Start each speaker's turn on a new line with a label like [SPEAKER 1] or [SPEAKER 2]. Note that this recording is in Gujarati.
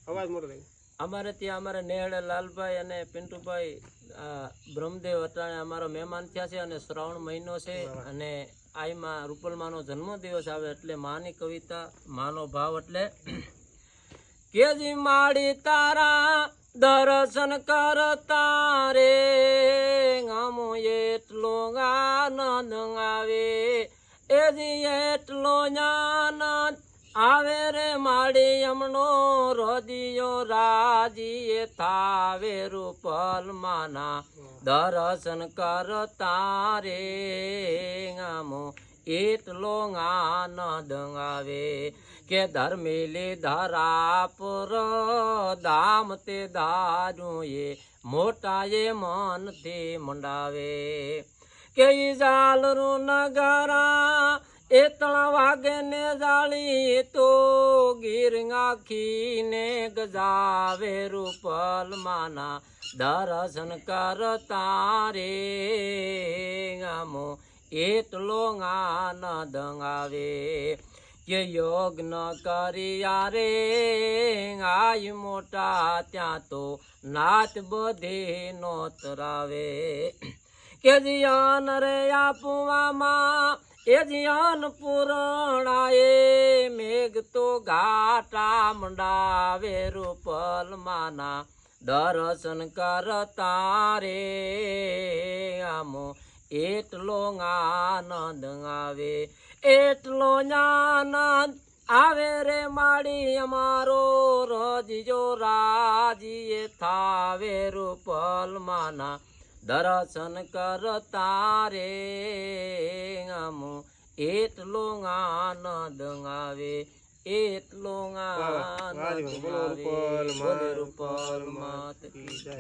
[SPEAKER 1] અવાજ મોટો થાય.
[SPEAKER 2] અમારે ત્યાં અમારા નેહળે લાલભાઈ અને પિન્ટુભાઈ બ્રહ્મદેવ અટાણે અમારો મહેમાન થયા છે અને શ્રાવણ મહિનો છે અને આઈમાં રૂપલમાનો જન્મદિવસ આવે એટલે માની કવિતા માનો ભાવ એટલે કેજી માડી તારા દર્શન કરતા રે ગામો એટલો આનંદ આવે એજી એટલો આનંદ આવે રે માડી અમનો રોદિયો રાજીએ થાવે રૂપલ માના દર્શન કરતા રે ગામો એટલો આનંદ આવે કે ધર્મેલી ધરા પર દામ તે દારૂ એ મોટા એ મનથી મંડાવે કે જાલરું નગરા એટલા વાગે ને જાળી તો ગીર આખીને ગજાવે રૂપલ માના દર્શન કરતા રે ગામો એટલો આનંદ આવે કે યોગ ન કર્યા રે આય મોટા ત્યાં તો નાત બધે નોતરાવે કે જીયાન રે આપવામાં એ જીયાન પૂરણાએ મેઘ તો ઘાટા મંડાવે રૂપલ માના દર્શન કરતા રે આમો એટલો આનંદ આવે એટલો આનંદ આવે રે માડી અમારો રોજજો રાજીએ થાવે રૂપલ માના દર્શન કરતા રે આમો એટલો આનંદ આવે એટલો આનંદ આવે રૂપલ માત કી જય.